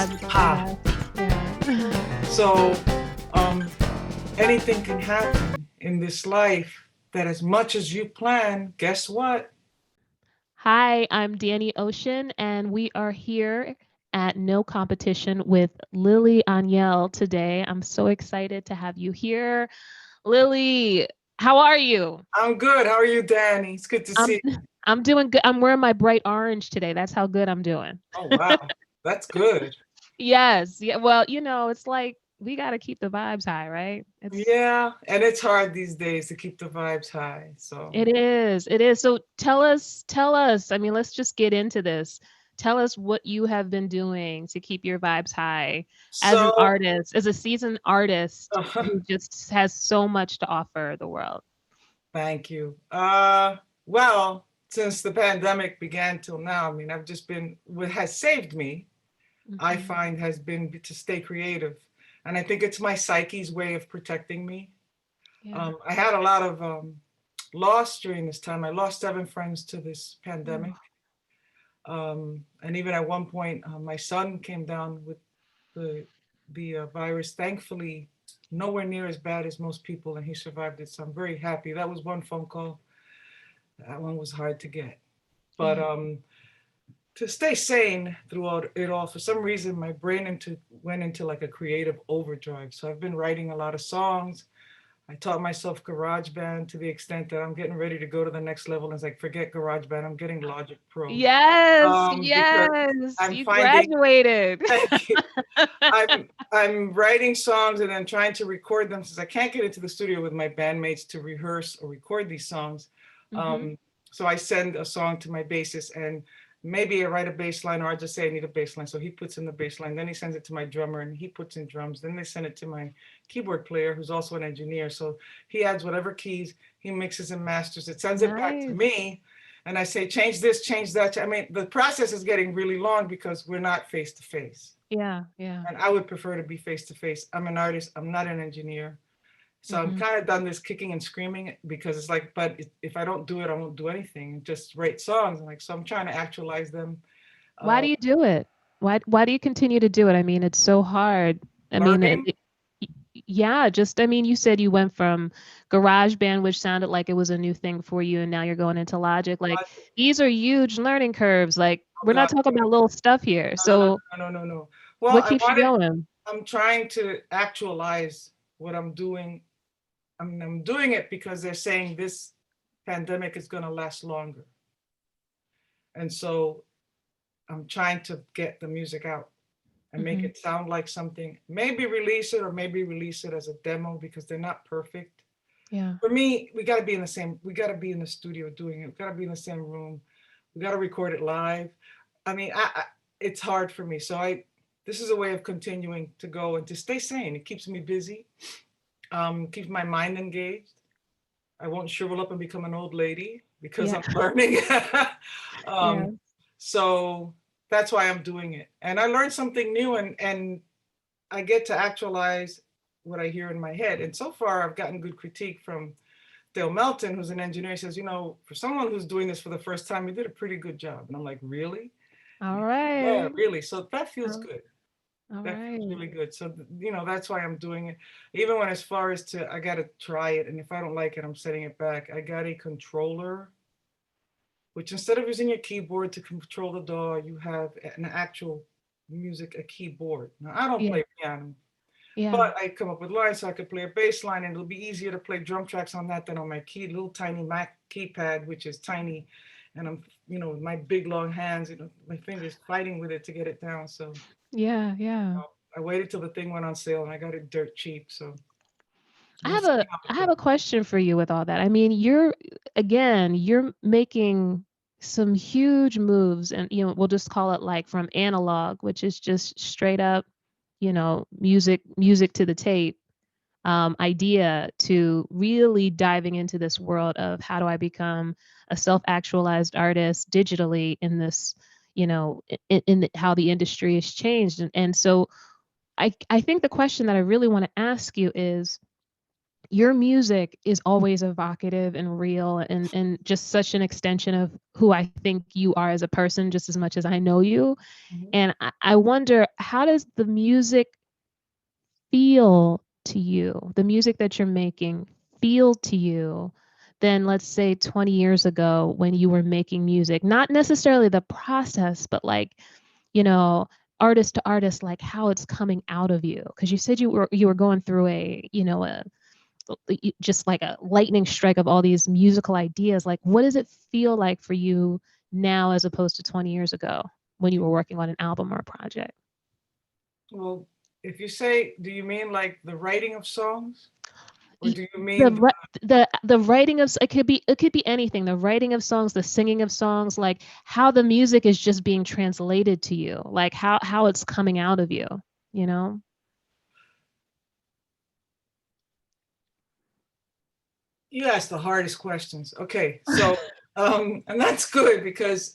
Ha. Yeah. So, um, anything can happen in this life that as much as you plan, guess what? Hi, I'm Danny Ocean, and we are here at No Competition with Lili Anel today. I'm so excited to have you here. Lili, how are you? I'm good. How are you, Danny? It's good to I'm see you. I'm doing good. I'm wearing my bright orange today. That's how good I'm doing. Oh, wow. That's good. Yes. Yeah. Well, it's like we got to keep the vibes high, right? Yeah. And it's hard these days to keep the vibes high. So, It is. It is. So tell us. I mean, let's just get into this. Tell us what you have been doing to keep your vibes high as an so artist, as a seasoned artist who just has so much to offer the world. thank you. Well, since the pandemic began till now, I mean, I've just been, what has saved me, I Hmm. find, has been to stay creative. And I think it's my psyche's way of protecting me. Yeah. I had a lot of loss during this time. I lost 7 friends to this pandemic. Oh, And even at one point, my son came down with the virus. Thankfully, nowhere near as bad as most people, and he survived it. So I'm very happy. That was one phone call. That one was hard to get. But yeah. to stay sane throughout it all, for some reason, my brain went into like a creative overdrive. So I've been writing a lot of songs. I taught myself GarageBand to the extent that I'm getting ready to go to the next level. And it's like, forget GarageBand, I'm getting Logic Pro. Yes. Because Yes. I'm You finding, graduated. thank you. I'm writing songs and then trying to record them since I can't get into the studio with my bandmates to rehearse or record these songs. Hmm. Um, so I send a song to my bassist and maybe I write a bass line or I just say I need a bass line. So he puts in the bass line, then he sends it to my drummer and he puts in drums. Then they send it to my keyboard player who's also an engineer. So he adds whatever keys, he mixes and masters it, sends it back to Nice. me. And I say, change this, change that. I mean, the process is getting really long because we're not face to face. Yeah. Yeah. And I would prefer to be face to face. I'm an artist, I'm not an engineer. So I'm Hmm. kind of done this kicking and screaming because it's like, but if I don't do it, I won't do anything. Just write songs. And like, so I'm trying to actualize them. Why Uh, do you do it? Why do you continue to do it? I mean, it's so hard. I mean, learning. y- yeah, just I mean, you said you went from GarageBand, which sounded like it was a new thing for you, and now you're going into Logic. Like these are huge learning curves. Like Oh we're not God, talking about little stuff here. no, no, So no, no, no, no. Well, what keeps you going? I'm trying to actualize what I'm doing. I'm doing it because they're saying this pandemic is going to last longer. And so I'm trying to get the music out and make Hmm. it sound like something, maybe release it or maybe release it as a demo because they're not perfect. Yeah. For me, we got to be in the studio doing it. We got to be in the same room. We got to record it live. I mean, it's hard for me. So this is a way of continuing to go and to stay sane. It keeps me busy, keeps my mind engaged. I won't shrivel up and become an old lady because Yeah. I'm learning. Yeah. um, so that's why I'm doing it. And I learned something new and I get to actualize what I hear in my head. And so far, I've gotten good critique from Dale Melton, who's an engineer. He says, for someone who's doing this for the first time, you did a pretty good job. And I'm like, really? All Yeah, right. really. So that feels All good. all That feels right. really good. So, that's why I'm doing it. Even when as far as I got to try it. And if I don't like it, I'm setting it back. I got a controller, which instead of using your keyboard to control the DAW, you have an actual music, a keyboard. Now, I don't Yeah. play piano, Yeah. but I come up with lines so I could play a bass line and it'll be easier to play drum tracks on that than on my little tiny Mac keypad, which is tiny. And I'm, with my big long hands, my fingers fighting with it to get it down. So Yeah. Yeah. I waited till the thing went on sale and I got it dirt cheap. So I we'll have see a how I it have goes. a question for you with all that. I mean, you're making some huge moves and we'll just call it like from analog, which is just straight up, music to the tape, idea to really diving into this world of how do I become a self-actualized artist digitally in this, how the industry has changed. And so I think the question that I really want to ask you is your music is always evocative and real and just such an extension of who I think you are as a person, just as much as I know you. Mhm. And I wonder, how does the music feel to you, the music that you're making feel to you than, let's say, 20 years ago when you were making music? Not necessarily the process, but like, you know, artist to artist, like how it's coming out of you. Because you said you were going through just like a lightning strike of all these musical ideas. Like, what does it feel like for you now as opposed to 20 years ago when you were working on an album or a project? Well, if you say, do you mean like the writing of songs, or Y- do you The mean the writing of it could be anything. The writing of songs, the singing of songs, like how the music is just being translated to you, like how it's coming out of you, you know? you ask the hardest questions? Okay, so and that's good because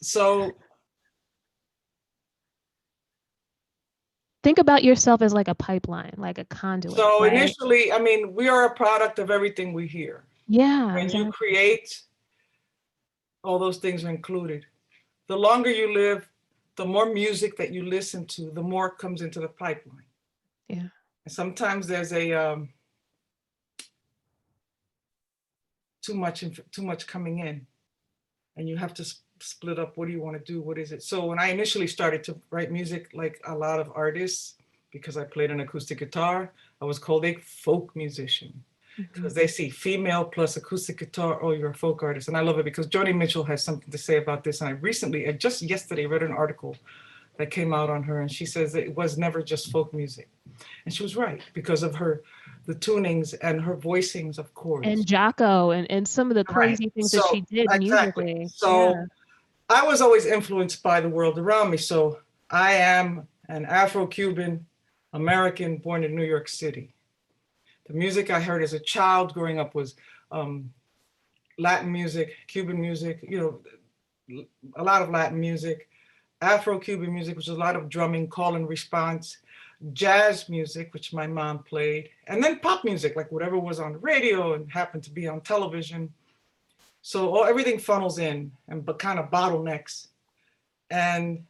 Think about yourself as like a pipeline, like a conduit, right? initially, I mean, we are a product of everything we hear. Yeah, When you exactly. create, all those things are included. The longer you live, the more music that you listen to, the more comes into the pipeline. Yeah. And sometimes there's a too much coming in, and you have to split up. What do you want to do? What is it? So when I initially started to write music, like a lot of artists, because I played an acoustic guitar, I was called a folk musician Hmm. because they see female plus acoustic guitar, oh, you're a folk artist. And I love it because Joni Mitchell has something to say about this. And I just yesterday read an article that came out on her, and she says it was never just folk music. And she was right because of the tunings and her voicings of chords. And Jocko and some of the Right. crazy things that So she did exactly. musically. So Yeah. I was always influenced by the world around me. So I am an Afro-Cuban American born in New York City. The music I heard as a child growing up was um, Latin music, Cuban music, a lot of Latin music, Afro-Cuban music, which is a lot of drumming, call and response, jazz music, which my mom played, and then pop music, like whatever was on the radio and happened to be on television. So everything funnels in and but kind of bottlenecks, and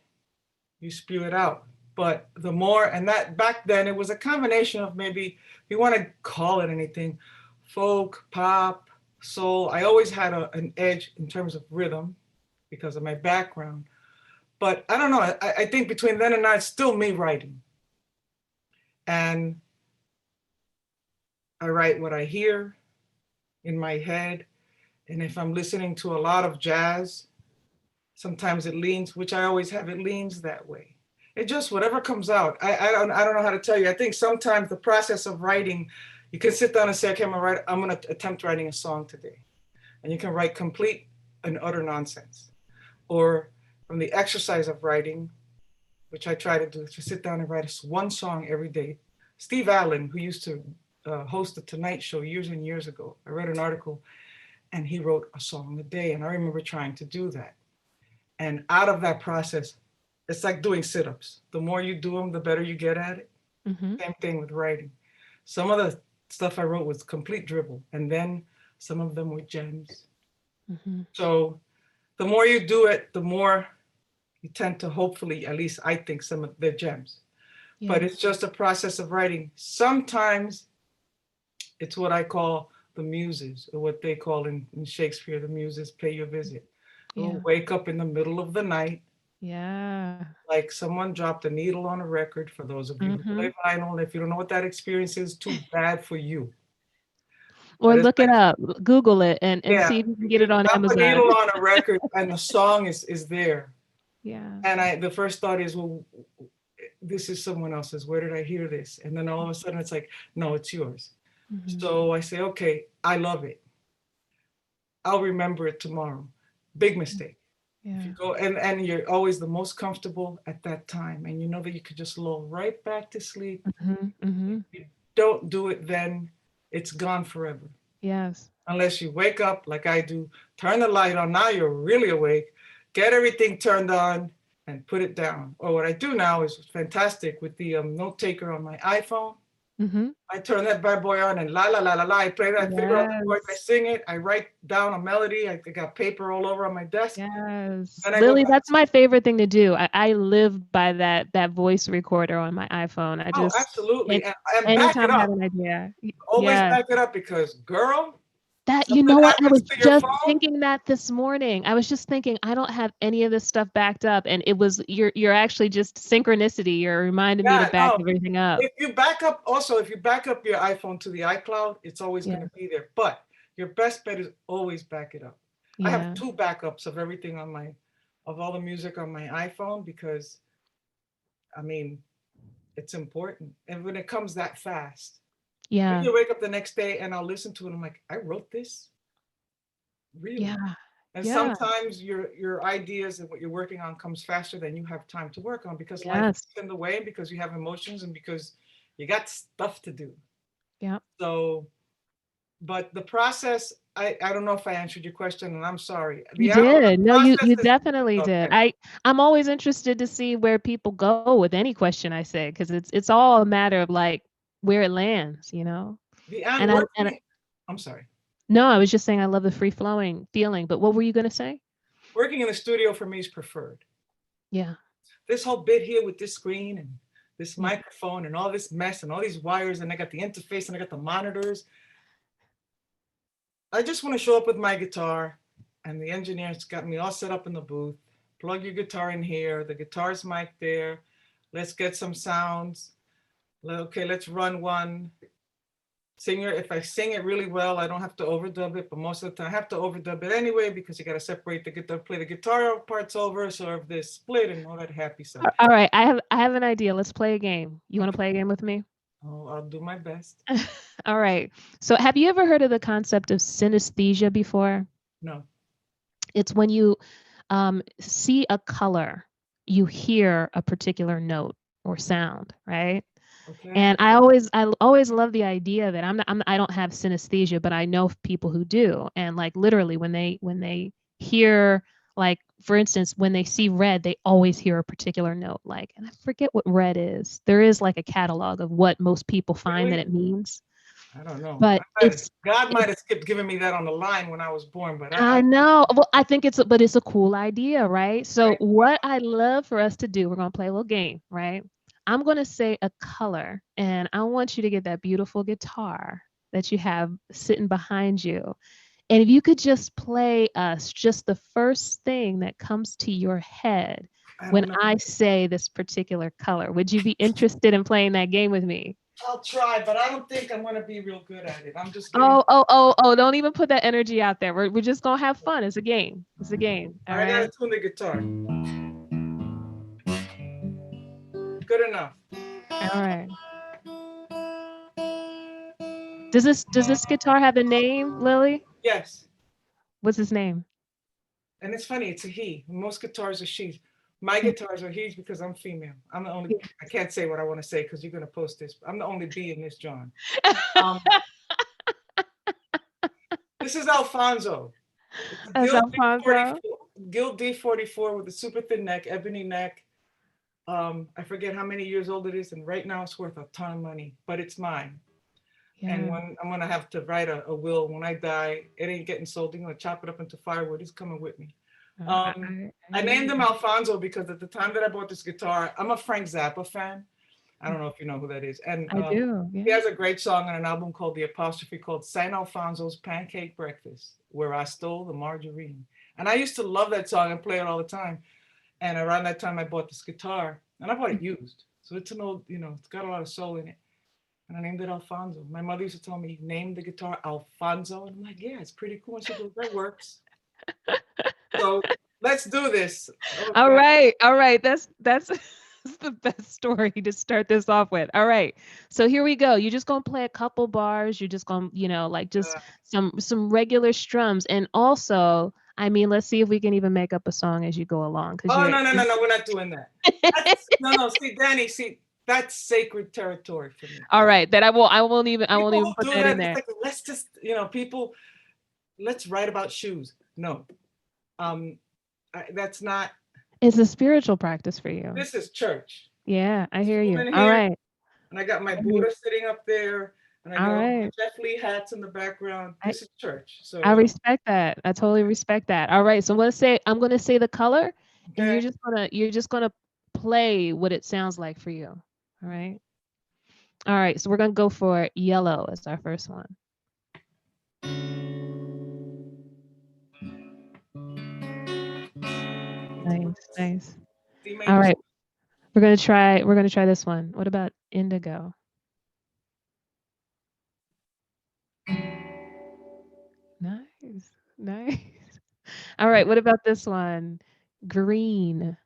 you spew it out. But the more, and that back then it was a combination of maybe, if you want to call it anything, folk, pop, soul. I always had an edge in terms of rhythm because of my background. But I don't know. I think between then and now, it's still me writing. And I write what I hear in my head. And if I'm listening to a lot of jazz, sometimes it leans, which I always have, it leans that way. It just whatever comes out. I don't know how to tell you. I think sometimes the process of writing, you can sit down and say, okay, I'm gonna attempt writing a song today. And you can write complete and utter nonsense. Or from the exercise of writing, which I try to do, to sit down and write one song every day. Steve Allen, who used to host the Tonight Show years and years ago, I read an article and he wrote a song a day. And I remember trying to do that. And out of that process, it's like doing sit ups. The more you do them, the better you get at it. Hmm. Same thing with writing. Some of the stuff I wrote was complete dribble, and then some of them were gems. Hmm. So the more you do it, the more you tend to hopefully, at least I think, some of the gems. But Yeah. it's just a process of writing. Sometimes it's what I call the muses, or what they call in Shakespeare, the muses pay you a visit. You'll Yeah. wake up in the middle of the night, Yeah. like someone dropped a needle on a record. For those of you who Hmm. play vinyl, if you don't know what that experience is, too bad for you. Or But it's look it like, up, Google it, and yeah, see if you can get you it on drop a Amazon. needle on a record and the song is there. Yeah. And the first thought is, well, this is someone else's. Where did I hear this? And then all of a sudden it's like, no, it's yours. Hmm. So I say, okay, I love it. I'll remember it tomorrow. Big mistake. If you Yeah. go and you're always the most comfortable at that time, and you know that you could just lull right back to sleep. Hmm. Hmm. If you don't do it, then it's gone forever. Yes. Unless you wake up like I do, turn the light on. Now you're really awake. Get everything turned on and put it down. Or what I do now is fantastic with the note taker on my iPhone. Mhm. I turn that bad boy on and la la la la la. I play that. I figure out the chords. I Yes. sing it. I write down a melody. I got paper all over on my desk. Yes. Then I go Lily, back. that's my favorite thing to do. I live by that voice recorder on my iPhone. I Oh, just absolutely, and and back it anytime I have up. an idea. Always Yeah. back it up because, girl, That you something know what? I happens was to your just phone. thinking that this morning. I was just thinking, I don't have any of this stuff backed up, and it was you're actually just synchronicity. You're reminding me to Yeah, back no. everything up. If you back up, also, if you back up your iPhone to the iCloud, it's always going Yeah. to be there. But your best bet is always back it up. I have Yeah. 2 backups of everything on of all the music on my iPhone because, I mean, it's important. And when it comes that fast, then Yeah. you wake up the next day and I'll listen to it. I'm like, I wrote this? Really? Yeah. And Yeah. sometimes your ideas and what you're working on comes faster than you have time to work on because life Yes. is in the way, because you have emotions and because you got stuff to do. Yeah. So, but the process, I don't know if I answered your question, and I'm sorry. You The did. No, process you is definitely did. okay. I'm always interested to see where people go with any question I say, because it's all a matter of like where it lands, you know? The And and I working. and I'm sorry. no, I was just saying I love the free flowing feeling, but what were you gonna say? Working in the studio for me is preferred. Yeah. This whole bit here with this screen and this Yeah. microphone and all this mess and all these wires and I got the interface and I got the monitors. I just want to show up with my guitar, and the engineer's got me all set up in the booth. Plug your guitar in here. The guitar's mic there. Let's get some sounds. Okay, let's run one. Singer, if I sing it really well, I don't have to overdub it, but most of the time I have to overdub it anyway because you got to separate the guitar, play the guitar parts over, so if there's split and all that happy stuff. All right, I have an idea. Let's play a game. You want to play a game with me? Oh, I'll do my best. All right. So, have you ever heard of the concept of synesthesia before? No. It's when you see a color, you hear a particular note or sound, right? Okay. And I always love the idea that I don't have synesthesia, but I know people who do. And like literally when they hear, like for instance, when they see red, they always hear a particular note. Like, and I forget what red is. There is like a catalog of what most people find that Really? it means. I don't know. But God might it's have skipped giving me that on the line when I was born, but I know. Well, I think but it's a cool idea, right? So right. what I love for us to do, we're gonna play a little game, right? I'm gonna say a color, and I want you to get that beautiful guitar that you have sitting behind you. And if you could just play us just the first thing that comes to your head I when don't know. I say this particular color, would you be interested in playing that game with me? I'll try, but I don't think I'm gonna be real good at it. I'm just getting. Oh, don't even put that energy out there. We're just gonna have fun. It's a game. It's a game. All I gotta right. tune the guitar. Good enough. All right. Does this guitar have a name, Lily? Yes, What's his name? and it's funny. It's a he. Most guitars are she's. My guitars are he's because I'm female. I'm the only. I can't say what I want to say because you're gonna post this. I'm the only B in this, John. Um, this is Alfonso. It's a That's Alfonso. Guild D44 with a super thin neck, ebony neck. I forget how many years old it is, and right now it's worth a ton of money, but it's mine. And Yeah. when I'm gonna have to write a will when I die, it ain't getting sold. They're gonna chop it up into firewood. It's coming with me. I I hear named you. him Alfonso because at the time that I bought this guitar, I'm a Frank Zappa fan. I don't know if you know who that is. And I do. he Yeah. has a great song on an album called The Apostrophe called San Alfonso's Pancake Breakfast, where I stole the margarine. And I used to love that song and play it all the time. And around that time, I bought this guitar, and I bought it used. So it's an old, it's got a lot of soul in it. And I named it Alfonso. My mother used to tell me, name the guitar Alfonso. And I'm like, yeah, it's pretty cool. And she goes, that works. So let's do this. All Okay. right. All right. That's that's the best story to start this off with. All right. So here we go. You're just gonna play a couple bars. You're just gonna, like just some regular strums. And also, I mean, let's see if we can even make up a song as you go along. Because Oh, you're no, no, no, no. We're not doing that. No, no. See, Danny, that's sacred territory for me. all right. That I won't People even who put do that that, in it's there. like, let's just, people, let's write about shoes. No, um, that's not, It's a spiritual practice for you. this is church. Yeah, I This hear you. woman All here, right. And I got my I mean, Buddha sitting up there, and I all got all my right. Jeff Lee hats in the background. I This is church. I So, respect that. I totally respect that. All right. So I'm gonna say the color, and okay. you're just gonna play what it sounds like for you. All right. All right. So we're gonna go for yellow as our first one. Nice, nice. D All major. right. We're gonna try this one. What about indigo? Nice. Nice. All right. What about this one? Green.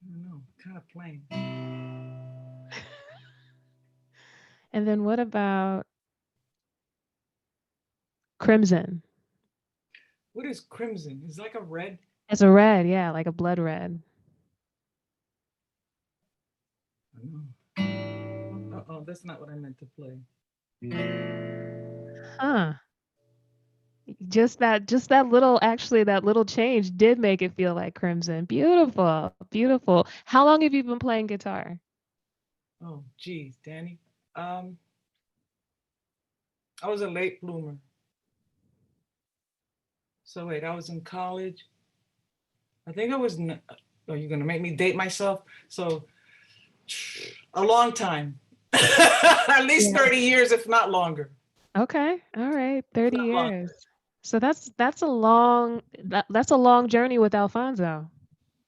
I don't know, kind of plain. And then what about crimson? What is crimson? It's like a red. It's a red, yeah, like a blood red. I don't know. Uh-oh, that's not what I meant to play. Huh. Just that little actually that little change did make it feel like crimson. Beautiful. Beautiful. How long have you been playing guitar? Oh, geez, Danny. Um, I was a late bloomer. So wait, I was in college. I think I was. Are you gonna make me date myself? So a long time, at least Yeah. 30 years, if not longer. Okay. All right. If 30 not longer. years. So that's a long journey with Alfonso.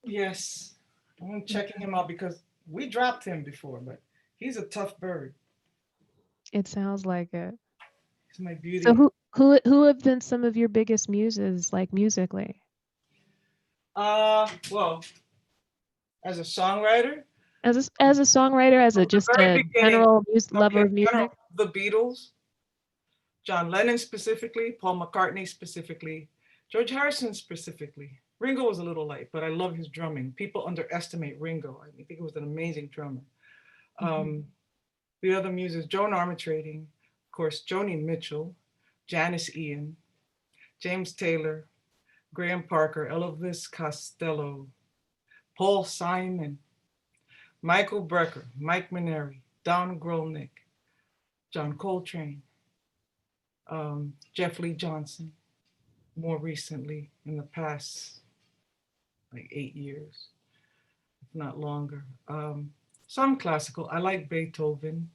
Yes, I'm Yeah. checking him out because we dropped him before, but he's a tough bird. It sounds like it. He's my So beauty. who have been some of your biggest muses like musically? Well, as a songwriter, As a songwriter, as a from the just very a beginning, general lover okay, of general, music? the Beatles, John Lennon specifically, Paul McCartney specifically, George Harrison specifically. Ringo was a little light, but I love his drumming. People underestimate Ringo. I think he was an amazing drummer. Mhm. Um, the other muses, Joan Armatrading, of course, Joni Mitchell, Janice Ian, James Taylor, Graham Parker, Elvis Costello, Paul Simon, Michael Brecker, Mike Mineri, Don Grolnick, John Coltrane, Jeff Lee Johnson, more recently in the past like 8 years, if not longer. Some classical. I like Beethoven,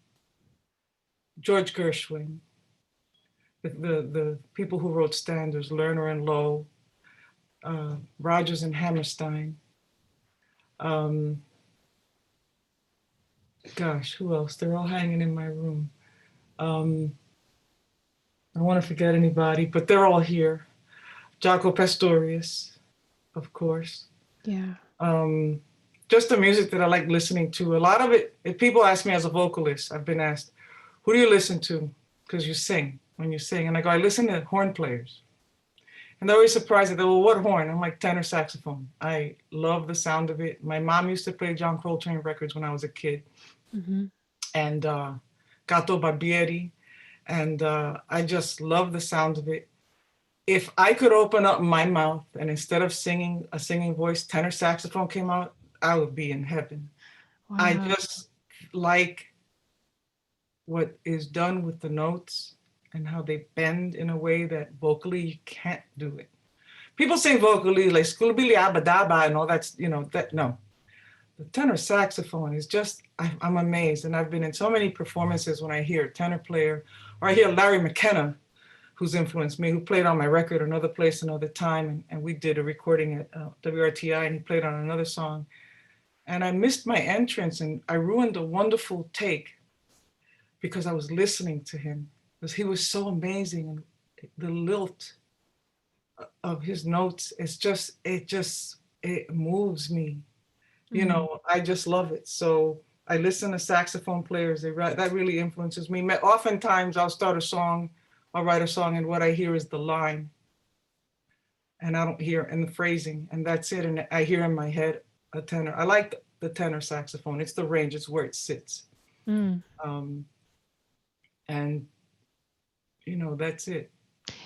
George Gershwin, the people who wrote standards, Lerner and Lowe, Rodgers and Hammerstein. Um, Gosh, who else? They're all hanging in my room. Um, I don't want to forget anybody, but they're all here. Jaco Pastorius, of course. Yeah. Um, just the music that I like listening to. A lot of it, if people ask me as a vocalist, I've been asked, who do you listen to? Because you sing, when you sing. And I go, I listen to horn players. And they're always surprised. They go, well, what horn? I'm like, tenor saxophone. I love the sound of it. My mom used to play John Coltrane records when I was a kid. Mhm. And Gato Barbieri. And I just love the sound of it. If I could open up my mouth and instead of singing a singing voice, tenor saxophone came out, I would be in heaven. I Wow. just like what is done with the notes and how they bend in a way that vocally you can't do it. People sing vocally like "Skulbili Abadaba" and all that's, that no. The tenor saxophone is just, I'm amazed. And I've been in so many performances when I hear a tenor player or I hear Larry McKenna, who's influenced me, who played on my record Another Place, Another Time. And we did a recording at WRTI and he played on another song. And I missed my entrance and I ruined a wonderful take because I was listening to him because he was so amazing. And the lilt of his notes, it moves me. Mm. I just love it. So I listen to saxophone players. That really influences me. Oftentimes I'll start a song, I'll write a song, and what I hear is the line, and I don't hear and the phrasing, and that's it. And I hear in my head a tenor. I like the tenor saxophone. It's the range. It's where it sits. Mm. Um, and that's it.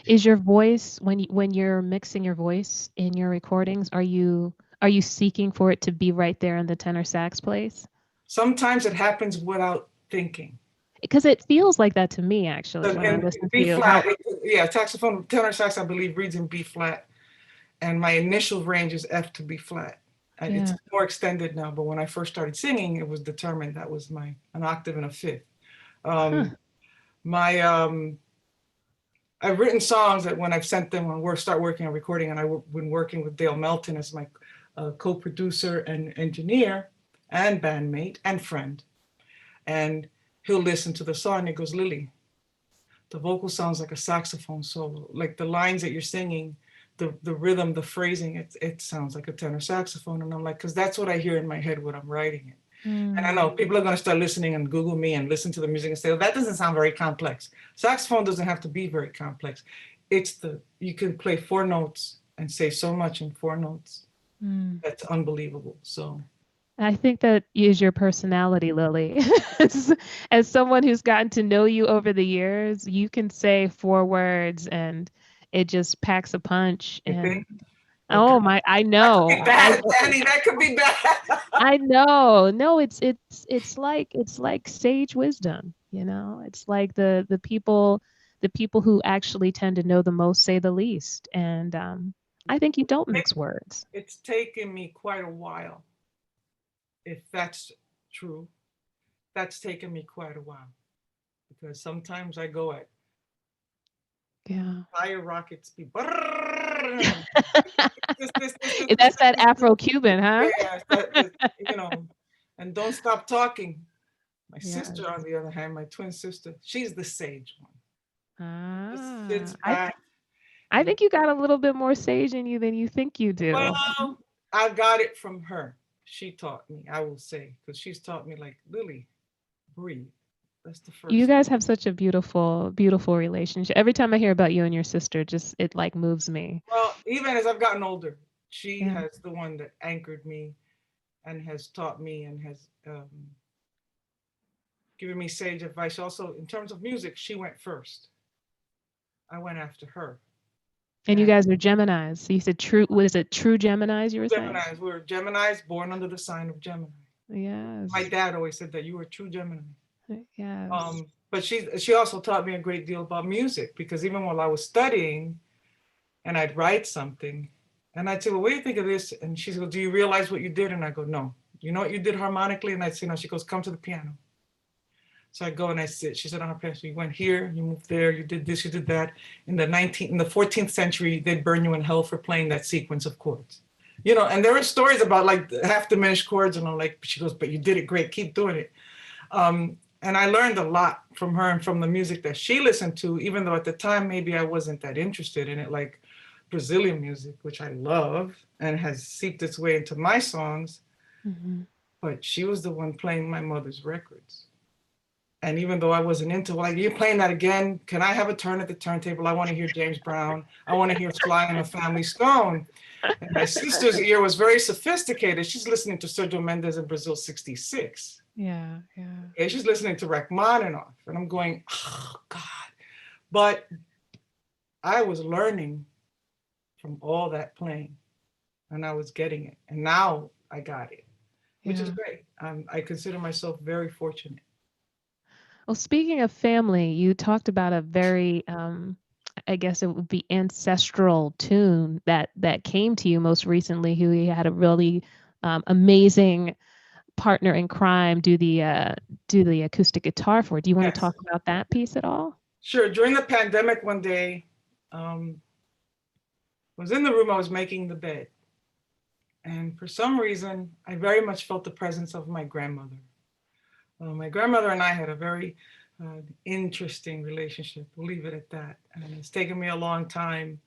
Is your voice when you're mixing your voice in your recordings, are you Are you seeking for it to be right there in the tenor sax place? Sometimes it happens without thinking. Because it feels like that to me, actually, So when I in listen to B you. flat, yeah, saxophone, tenor sax, I believe reads in B flat, and my initial range is F to B flat. And it's Yeah. more extended now, but when I first started singing, it was determined that was an octave and a fifth. Huh. Um, my I've written songs that when I've sent them when we start working on recording, and I've been working with Dale Melton as my co-producer and engineer and bandmate and friend. And he'll listen to the song and he goes, Lili, the vocal sounds like a saxophone solo. Like the lines that you're singing, the rhythm, the phrasing, it sounds like a tenor saxophone. And I'm like, because that's what I hear in my head when I'm writing it. And I Mm. know people are going to start listening and Google me and listen to the music and say, oh, that doesn't sound very complex. Saxophone doesn't have to be very complex. You can play four notes and say so much in four notes. Mm. That's unbelievable. So I think that is your personality, Lily. As someone who's gotten to know you over the years, you can say four words and it just packs a punch. you And think, okay, oh my, I that could know. be bad, Danny. That could be bad. I know. No, it's like sage wisdom, you know? It's like the people who actually tend to know the most say the least. And I think you don't mix words. It's taken me quite a while, if that's true. That's taken me quite a while because sometimes I go at Yeah. fire rocket speed. That's that Afro-Cuban, huh? Yeah, and don't stop talking. My sister, Yes. on the other hand, my twin sister, she's the sage one. Just sits Ah, I back I and, think you got a little bit more sage in you than you think you do. well, I got it from her. She taught me, I will say, because she's taught me like, Lily, breathe. That's the You first thing. guys have such a beautiful, beautiful relationship. Every time I hear about you and your sister, just it like moves me. Well, even as I've gotten older, she Yeah. has the one that anchored me and has taught me and has given me sage advice. Also, in terms of music, she went first. I went after her. And you And guys are Geminis. So you said true, what is it? True Geminis, you were saying? Geminis, we were Geminis born under the sign of Gemini. My Yes. dad always said that you were a true Gemini. Yes. But she also taught me a great deal about music because even while I was studying and I'd write something and I'd say, well, what do you think of this? And she'd go, do you realize what you did? And I go, no. You know what you did harmonically? And I'd say, no. She goes, come to the piano. So I go and I sit. She said on her piano, so you went here, you moved there, you did this, you did that. In the 14th century, they'd burn you in hell for playing that sequence of chords. And there were stories about like half diminished chords, and I'm like, she goes, but you did it great, keep doing it. And I learned a lot from her and from the music that she listened to, even though at the time maybe I wasn't that interested in it, like Brazilian music, which I love and has seeped its way into my songs. Hmm. But she was the one playing my mother's records. And even though I wasn't into, like, you're playing that again, can I have a turn at the turntable? I want to hear James Brown. I want to hear Sly and the Family Stone. And my sister's ear was very sophisticated. She's listening to Sergio Mendes in Brazil 66. Yeah, yeah. Okay, she's listening to Rachmaninoff. And I'm going, oh, God. But I was learning from all that playing and I was getting it. And now I got it, which is Yeah. great. I consider myself very fortunate. Well, speaking of family, you talked about a very, I guess it would be ancestral tune that came to you most recently, who you had a really amazing partner in crime do the acoustic guitar for. Do you want to Yes, talk about that piece at all? sure. During the pandemic, one day, I was in the room, I was making the bed. And for some reason, I very much felt the presence of my grandmother. My grandmother and I had a very interesting relationship. We'll leave it at that. And it's taken me a long time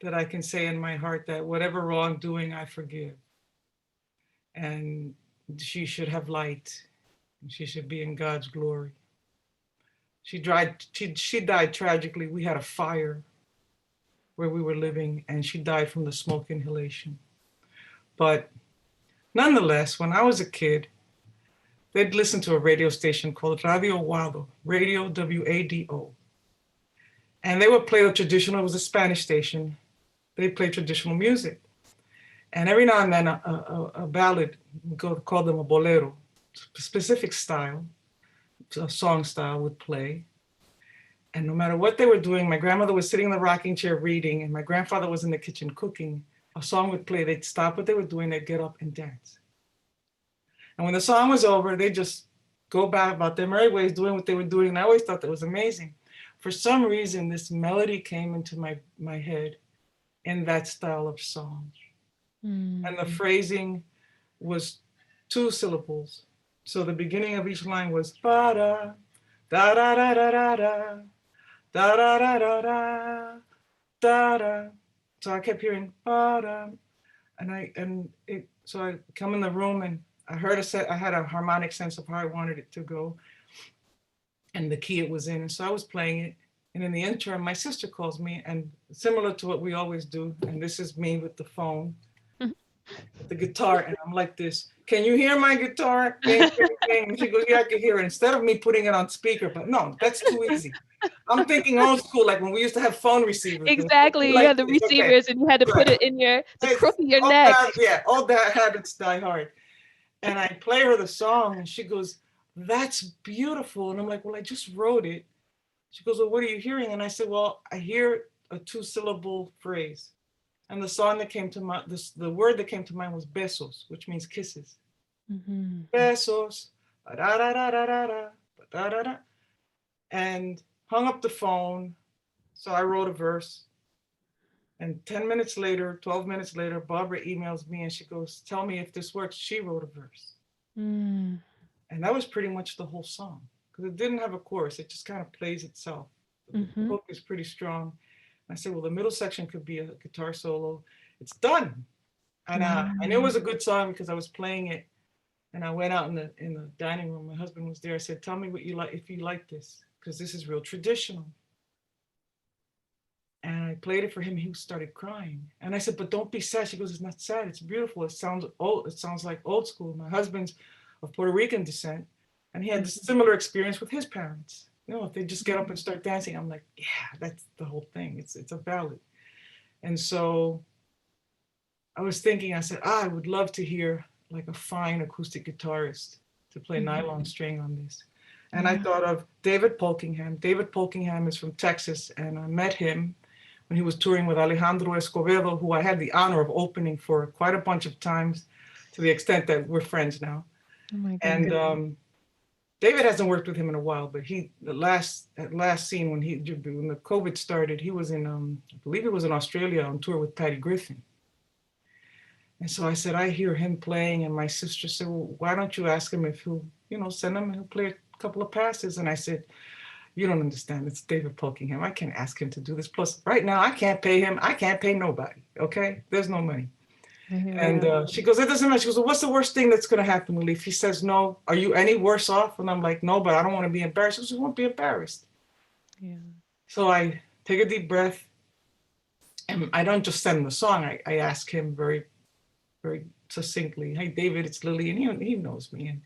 that I can say in my heart that whatever wrongdoing I forgive. And she should have light. And she should be in God's glory. She died tragically. We had a fire where we were living, and she died from the smoke inhalation. But nonetheless, when I was a kid, they'd listen to a radio station called Radio Wado, Radio WADO. And they would play the traditional, it was a Spanish station. They played traditional music. And every now and then a ballad, we call them a bolero, specific style, a song style would play. And no matter what they were doing, my grandmother was sitting in the rocking chair reading, and my grandfather was in the kitchen cooking. A song would play, they'd stop what they were doing, they'd get up and dance. And when the song was over, they'd just go back about their merry ways doing what they were doing. And I always thought that was amazing. For some reason, this melody came into my head in that style of song. And the phrasing was 2 syllables. So the beginning of each line was ba-da, da-da-da-da-da-da, da-da-da-da-da, da-da. So I kept hearing ba-da, so I come in the room and I had a harmonic sense of how I wanted it to go and the key it was in. And so I was playing it. And in the interim, my sister calls me, and similar to what we always do, and this is me with the phone, with the guitar, and I'm like this, can you hear my guitar? Bing, bing, bing. And she goes, yeah, I can hear it. Instead of me putting it on speaker, but no, that's too easy. I'm thinking old school, like when we used to have phone receivers. Exactly. Like you had the this. receivers, Okay. and you had to put it in the crook of your neck. All that habits die hard. And I play her the song, and she goes, that's beautiful. And I'm like, well, I just wrote it. She goes, well, what are you hearing? And I said, well, I hear a 2-syllable phrase. And the song that came to mind, the word that came to mind was besos, which means kisses. Mm-hmm. Besos, da-da-da-da-da-da, da-da-da. And hung up the phone. So I wrote a verse. And 10 minutes later, 12 minutes later, Barbara emails me and she goes, tell me if this works. She wrote a verse. And that was pretty much the whole song, because it didn't have a chorus. It just kind of plays itself. The hook is pretty strong. I said, well, the middle section could be a guitar solo. It's done. And I knew it was a good song because I was playing it. And I went out in the dining room. My husband was there. I said, tell me what you like, if you like this, because this is real traditional. And I played it for him. He started crying. And I said, but don't be sad. She goes, it's not sad. It's beautiful. It sounds old. It sounds like old school. My husband's of Puerto Rican descent. And he had a similar experience with his parents. You know, if they just get up and start dancing, I'm like, yeah, that's the whole thing. It's a ballad. And so I was thinking, I said, I would love to hear like a fine acoustic guitarist to play nylon string on this. And I thought of David Polkingham. David Polkingham is from Texas, and I met him when he was touring with Alejandro Escobedo, who I had the honor of opening for quite a bunch of times, to the extent that we're friends now. Oh my goodness. And David hasn't worked with him in a while, but at last scene when the COVID started, he was in, I believe it was in Australia on tour with Patty Griffin. And so I said, I hear him playing, and my sister said, well, why don't you ask him if he'll, send him and he'll play a couple of passes. And I said, you don't understand, it's David Polkingham. I can't ask him to do this. Plus, right now, I can't pay him. I can't pay nobody, okay? There's no money. And she goes, it doesn't matter. She goes, well, what's the worst thing that's going to happen, Lili? If he says no, are you any worse off? And I'm like, no, but I don't want to be embarrassed. She goes, you won't be embarrassed. Yeah. So I take a deep breath, and I don't just send him the song. I ask him very, very succinctly, hey, David, it's Lili, and he knows me. And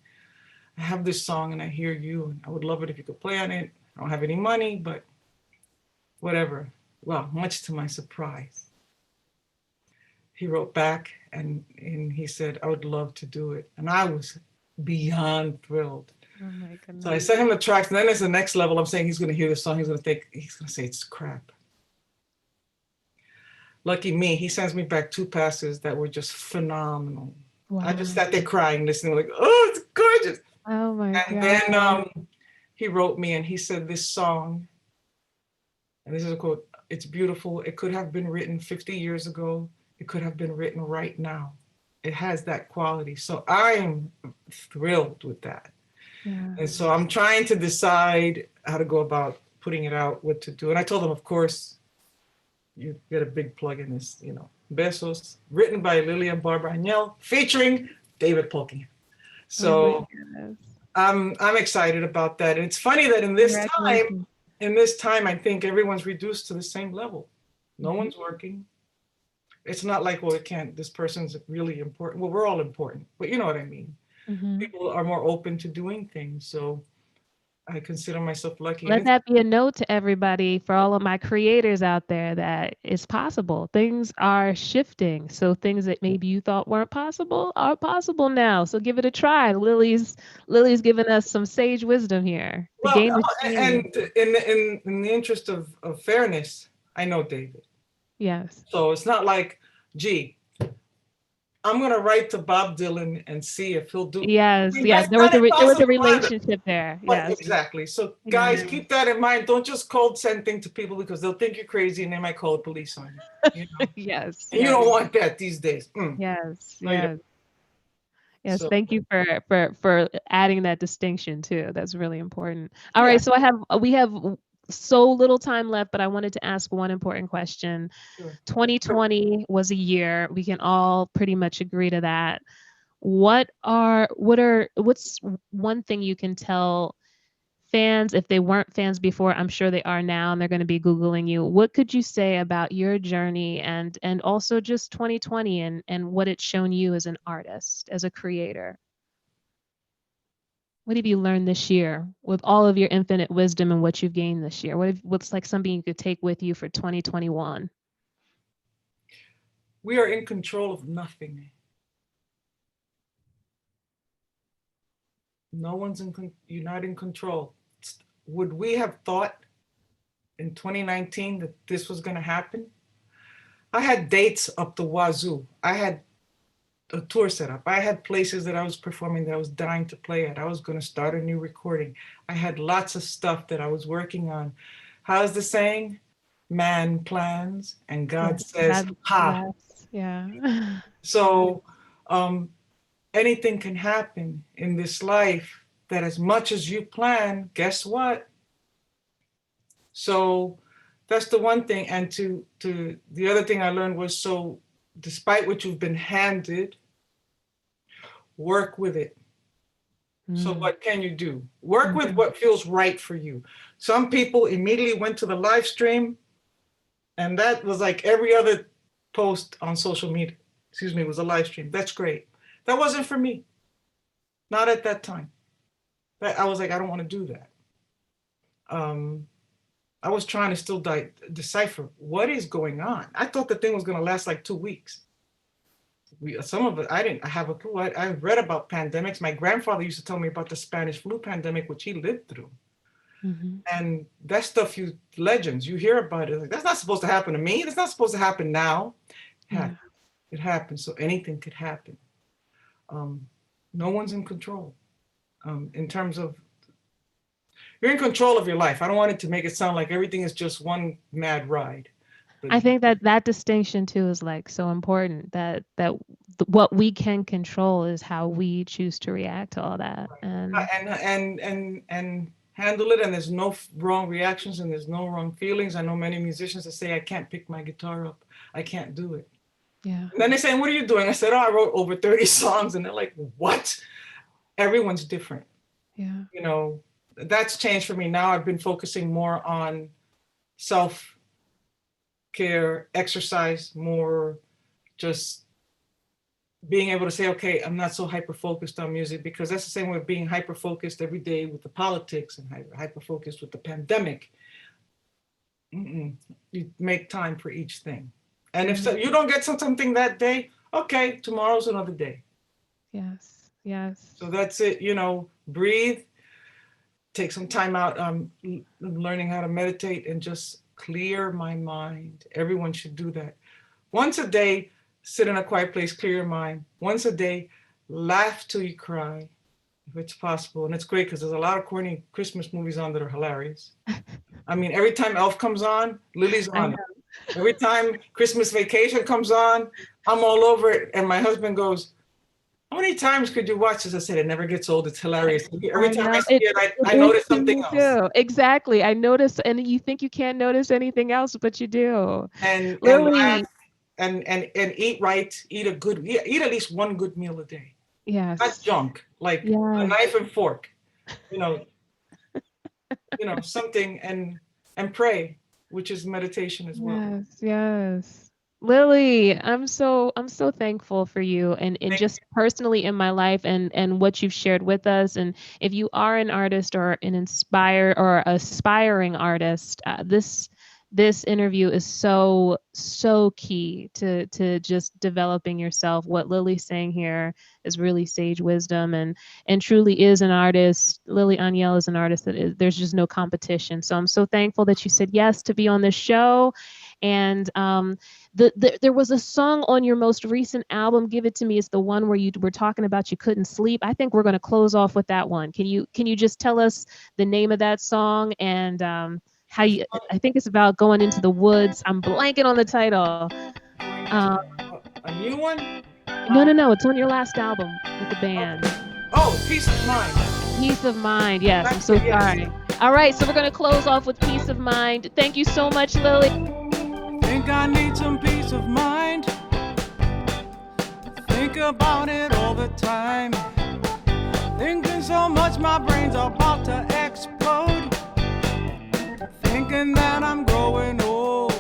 I have this song, and I hear you, and I would love it if you could play on it. I don't have any money, but whatever. Well, much to my surprise, he wrote back and he said, I would love to do it. And I was beyond thrilled. Oh my goodness. So I sent him the tracks, and then there's the next level. I'm saying he's going to hear the song. He's going to say it's crap. Lucky me, he sends me back 2 passes that were just phenomenal. Wow. I just sat there crying, listening, like, oh, it's gorgeous. Oh my God. And then he wrote me and he said, this song, and this is a quote, it's beautiful. It could have been written 50 years ago. It could have been written right now. It has that quality. So I am thrilled with that. Yeah. And so I'm trying to decide how to go about putting it out, what to do. And I told him, of course, you get a big plug in this, Besos, written by Lili and Barbara Anel, featuring David Polkingham. So I'm excited about that. And it's funny that in this time, I think everyone's reduced to the same level. No one's working. It's not like, well, this person's really important. Well, we're all important, but you know what I mean. People are more open to doing things. So I consider myself lucky. And Let it's, that be a note to everybody, for all of my creators out there, that it's possible. Things are shifting. So things that maybe you thought weren't possible are possible now. So give it a try. Lily's giving us some sage wisdom here. The well, game is and changing. in the interest of fairness, I know David. Yes. So it's not like, gee, I'm gonna write to Bob Dylan and see if he'll do. I Yes. mean, Yes. that's not There was a impossible either. relationship there. But Yes. exactly. So guys, Yeah. keep that in mind. Don't just cold send things to people because they'll think you're crazy and they might call the police on you. You know, Yes. and you don't Yes. want that these days. Yes. No, you don't. Yes. Yes, So thank you for adding that distinction too. That's really important. All yeah, right, so we have so little time left, but I wanted to ask one important question. sure. 2020 was a year. We can all pretty much agree to that. What's one thing you can tell fans, if they weren't fans before, I'm sure they are now, and they're going to be Googling you. What could you say about your journey and also just 2020 and what it's shown you as an artist, as a creator? What have you learned this year with all of your infinite wisdom and what you've gained this year? What's like something you could take with you for 2021? We are in control of nothing. No one's you're not in control. Would we have thought in 2019 that this was going to happen? I had dates up the wazoo. I had a tour set up. I had places that I was performing that I was dying to play at. I was going to start a new recording. I had lots of stuff that I was working on. How's the saying? Man plans and God Yes, says, ha. yes, yeah. Yeah. So anything can happen in this life, that as much as you plan, guess what? So that's the one thing. And to the other thing I learned was, so despite what you've been handed, work with it. So Mm, what can you do? Work with mhm. what feels right for you. Some people immediately went to the live stream, and that was like every other post on social media, excuse me, was a live stream. That's great. That wasn't for me. Not at that time. I was like, I don't want to do that. Um, I was trying to still decipher what is going on. I thought the thing was going to last like 2 weeks. Some of it, I didn't have a clue. I read about pandemics. My grandfather used to tell me about the Spanish flu pandemic, which he lived through. Mhm. And that stuff, legends, you hear about it. Like, that's not supposed to happen to me. That's not supposed to happen now. Yeah. It happened. So anything could happen. Um, no one's in control. In terms of, you're in control of your life. I don't want it to make it sound like everything is just one mad ride. But I think that distinction too is like so important, what we can control is how we choose to react to all that. And and handle it. And there's no wrong reactions and there's no wrong feelings. I know many musicians that say, I can't pick my guitar up. I can't do it. yeah. And then they say, what are you doing? I said, oh, I wrote over 30 songs. And they're like, what? Everyone's different. Yeah. You know, that's changed for me. Now I've been focusing more on self care, exercise, more just being able to say, okay, I'm not so hyper focused on music, because that's the same with being hyper focused every day with the politics and hyper focused with the pandemic. You make time for each thing. And if Yeah. so, you don't get something that day, okay, tomorrow's another day. Yes. Yes. So that's it, breathe, take some time out, learning how to meditate and just clear my mind. Everyone should do that. Once a day, sit in a quiet place, clear your mind. Once a day, laugh till you cry, if it's possible. And it's great because there's a lot of corny Christmas movies on that are hilarious. I mean, every time Elf comes on, Lily's I on it. know. Every time Christmas Vacation comes on, I'm all over it. And my husband goes, how many times could you watch this? I said, it never gets old. It's hilarious. Every I time I know. see it, It I is notice to something me else. too. Exactly. I notice, and you think you can't notice anything else, but you do. And laugh Lily. and eat right, eat at least one good meal a day. Not Yes. junk, like a Yes. knife and fork, you know, something, and pray, which is meditation as well. Yes. Yes. Lily, I'm so thankful for you and Thank just personally in my life and what you've shared with us. And if you are an artist or an inspire or aspiring artist, this interview is so key to just developing yourself. What Lily's saying here is really sage wisdom and truly is an artist. Lili Anel is an artist that is there's just no competition. So I'm so thankful that you said yes to be on this show. And there was a song on your most recent album, Give It to Me. It's the one where you were talking about you couldn't sleep. I think we're going to close off with that one. Can you just tell us the name of that song and how you. you? I think it's about going into the woods. I'm blanking on the title. Going into Um, a new one. no, no, no. It's on your last album with the band. Okay. Oh, peace of mind. Peace of Mind. Yes, I'm That's so it. Yes. sorry. All right, so we're going to close off with Peace of Mind. Thank you so much, Lily. Think I need some peace of mind. Think about it all the time. Thinking so much my brain's about to explode. Thinking that I'm growing old.